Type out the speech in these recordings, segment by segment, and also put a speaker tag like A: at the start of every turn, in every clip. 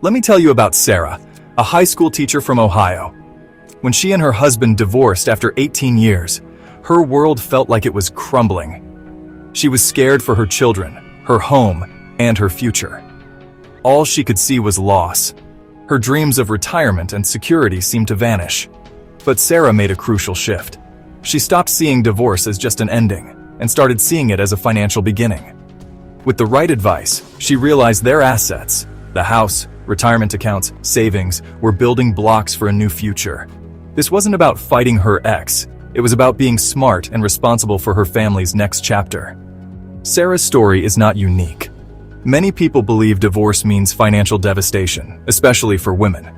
A: Let me tell you about Sarah, a high school teacher from Ohio. When she and her husband divorced after 18 years, her world felt like it was crumbling. She was scared for her children, her home, and her future. All she could see was loss. Her dreams of retirement and security seemed to vanish. But Sarah made a crucial shift. She stopped seeing divorce as just an ending and started seeing it as a financial beginning. With the right advice, she realized their assets, the house, retirement accounts, savings, were building blocks for a new future. This wasn't about fighting her ex. It was about being smart and responsible for her family's next chapter. Sarah's story is not unique. Many people believe divorce means financial devastation, especially for women.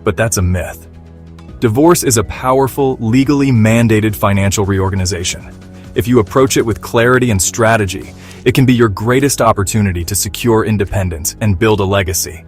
A: But that's a myth. Divorce is a powerful, legally mandated financial reorganization. If you approach it with clarity and strategy, it can be your greatest opportunity to secure independence and build a legacy.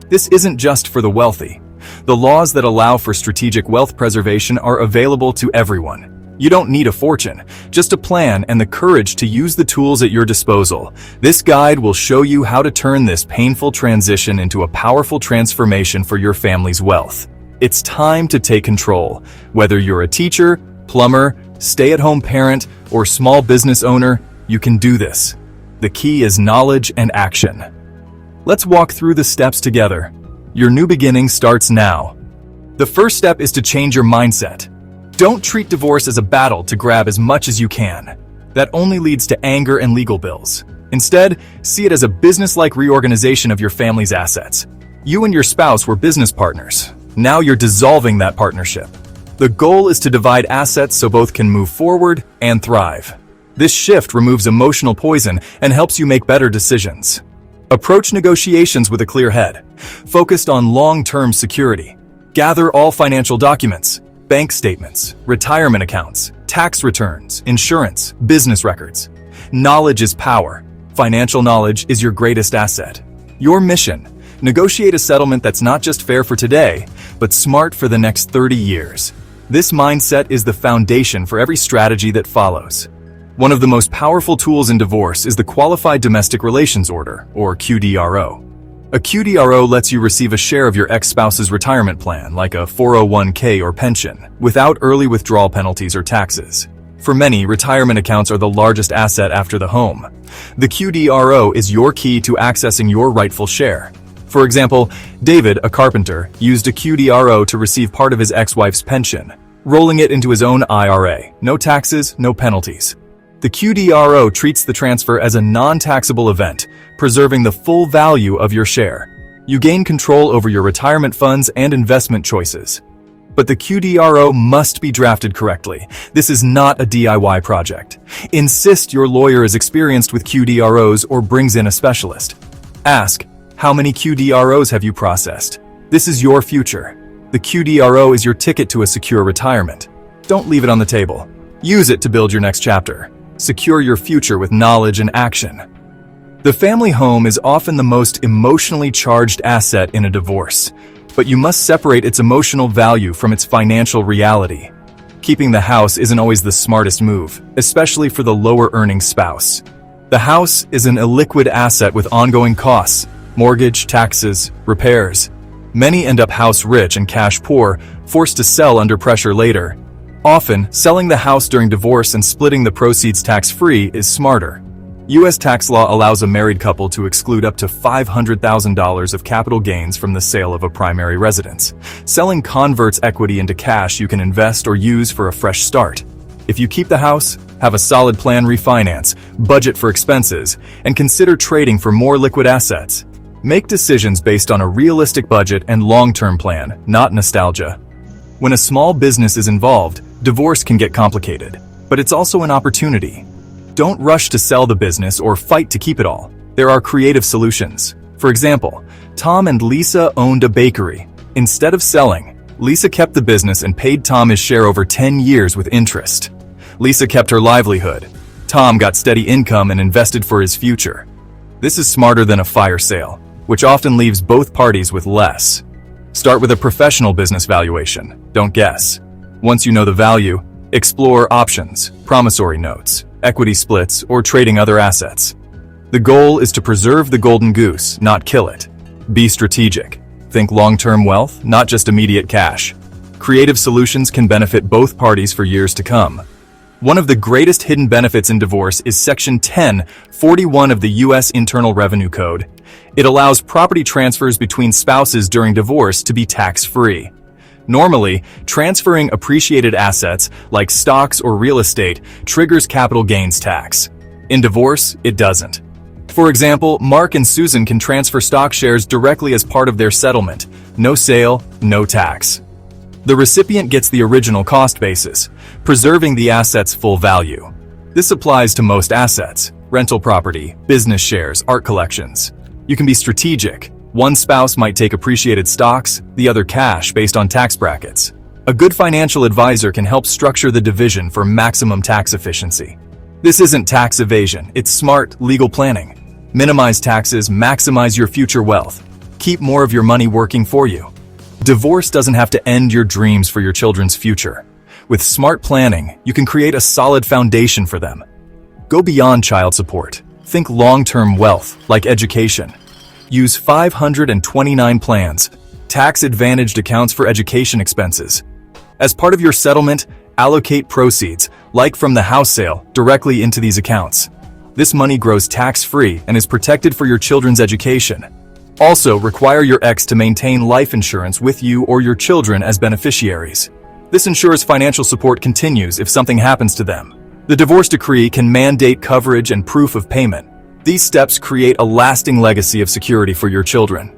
A: This isn't just for the wealthy. The laws that allow for strategic wealth preservation are available to everyone. You don't need a fortune, just a plan and the courage to use the tools at your disposal. This guide will show you how to turn this painful transition into a powerful transformation for your family's wealth. It's time to take control. Whether you're a teacher, plumber, stay-at-home parent, or small business owner, you can do this. The key is knowledge and action. Let's walk through the steps together. Your new beginning starts now. The first step is to change your mindset. Don't treat divorce as a battle to grab as much as you can. That only leads to anger and legal bills. Instead, see it as a business-like reorganization of your family's assets. You and your spouse were business partners. Now you're dissolving that partnership. The goal is to divide assets so both can move forward and thrive. This shift removes emotional poison and helps you make better decisions. Approach negotiations with a clear head, focused on long-term security. Gather all financial documents, bank statements, retirement accounts, tax returns, insurance, business records. Knowledge is power. Financial knowledge is your greatest asset. Your mission: negotiate a settlement that's not just fair for today, but smart for the next 30 years. This mindset is the foundation for every strategy that follows. One of the most powerful tools in divorce is the Qualified Domestic Relations Order, or QDRO. A QDRO lets you receive a share of your ex-spouse's retirement plan, like a 401k or pension, without early withdrawal penalties or taxes. For many, retirement accounts are the largest asset after the home. The QDRO is your key to accessing your rightful share. For example, David, a carpenter, used a QDRO to receive part of his ex-wife's pension, rolling it into his own IRA. No taxes, no penalties. The QDRO treats the transfer as a non-taxable event, preserving the full value of your share. You gain control over your retirement funds and investment choices. But the QDRO must be drafted correctly. This is not a DIY project. Insist your lawyer is experienced with QDROs or brings in a specialist. Ask, how many QDROs have you processed? This is your future. The QDRO is your ticket to a secure retirement. Don't leave it on the table. Use it to build your next chapter. Secure your future with knowledge and action. The family home is often the most emotionally charged asset in a divorce, but you must separate its emotional value from its financial reality. Keeping the house isn't always the smartest move, especially for the lower-earning spouse. The house is an illiquid asset with ongoing costs: mortgage, taxes, repairs. Many end up house rich and cash poor, forced to sell under pressure later. Often, selling the house during divorce and splitting the proceeds tax-free is smarter. U.S. tax law allows a married couple to exclude up to $500,000 of capital gains from the sale of a primary residence. Selling converts equity into cash you can invest or use for a fresh start. If you keep the house, have a solid plan, refinance, budget for expenses, and consider trading for more liquid assets. Make decisions based on a realistic budget and long-term plan, not nostalgia. When a small business is involved, divorce can get complicated, but it's also an opportunity. Don't rush to sell the business or fight to keep it all. There are creative solutions. For example, Tom and Lisa owned a bakery. Instead of selling, Lisa kept the business and paid Tom his share over 10 years with interest. Lisa kept her livelihood. Tom got steady income and invested for his future. This is smarter than a fire sale, which often leaves both parties with less. Start with a professional business valuation. Don't guess. Once you know the value, explore options, promissory notes, equity splits, or trading other assets. The goal is to preserve the golden goose, not kill it. Be strategic. Think long-term wealth, not just immediate cash. Creative solutions can benefit both parties for years to come. One of the greatest hidden benefits in divorce is Section 1041 of the U.S. Internal Revenue Code. It allows property transfers between spouses during divorce to be tax-free. Normally, transferring appreciated assets, like stocks or real estate, triggers capital gains tax. In divorce, it doesn't. For example, Mark and Susan can transfer stock shares directly as part of their settlement. No sale, no tax. The recipient gets the original cost basis, preserving the asset's full value. This applies to most assets: rental property, business shares, art collections. You can be strategic. One spouse might take appreciated stocks, the other cash based on tax brackets. A good financial advisor can help structure the division for maximum tax efficiency. This isn't tax evasion, it's smart, legal planning. Minimize taxes, maximize your future wealth. Keep more of your money working for you. Divorce doesn't have to end your dreams for your children's future. With smart planning, you can create a solid foundation for them. Go beyond child support. Think long-term wealth, like education. Use 529 plans, tax-advantaged accounts for education expenses. As part of your settlement, allocate proceeds, like from the house sale, directly into these accounts. This money grows tax-free and is protected for your children's education. Also, require your ex to maintain life insurance with you or your children as beneficiaries. This ensures financial support continues if something happens to them. The divorce decree can mandate coverage and proof of payment. These steps create a lasting legacy of security for your children.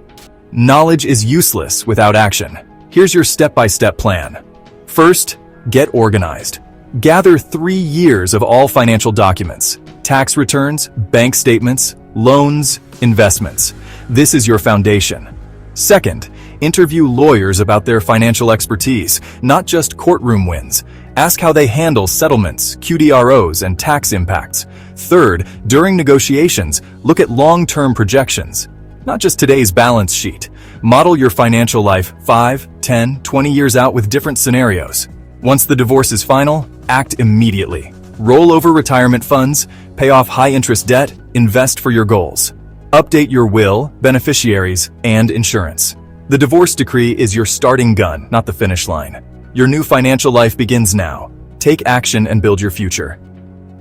A: Knowledge is useless without action. Here's your step-by-step plan. First, get organized. Gather 3 years of all financial documents: tax returns, bank statements, loans, investments. This is your foundation. Second, interview lawyers about their financial expertise, not just courtroom wins. Ask how they handle settlements, QDROs, and tax impacts. Third, during negotiations, look at long-term projections, not just today's balance sheet. Model your financial life 5, 10, 20 years out with different scenarios. Once the divorce is final, act immediately. Roll over retirement funds, pay off high-interest debt, invest for your goals. Update your will, beneficiaries, and insurance. The divorce decree is your starting gun, not the finish line. Your new financial life begins now. Take action and build your future.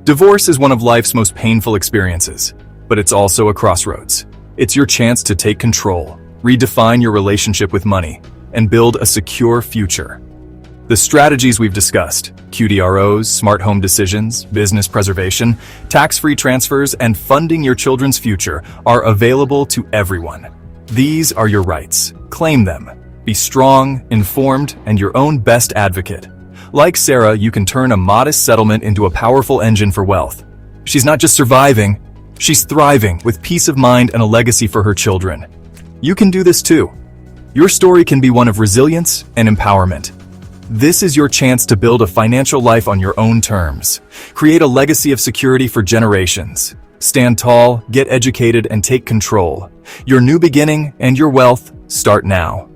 A: Divorce is one of life's most painful experiences, but it's also a crossroads. It's your chance to take control, redefine your relationship with money, and build a secure future. The strategies we've discussed, QDROs, smart home decisions, business preservation, tax-free transfers, and funding your children's future are available to everyone. These are your rights. Claim them. Be strong, informed, and your own best advocate. Like Sarah, you can turn a modest settlement into a powerful engine for wealth. She's not just surviving, she's thriving with peace of mind and a legacy for her children. You can do this too. Your story can be one of resilience and empowerment. This is your chance to build a financial life on your own terms. Create a legacy of security for generations. Stand tall, get educated, and take control. Your new beginning and your wealth start now.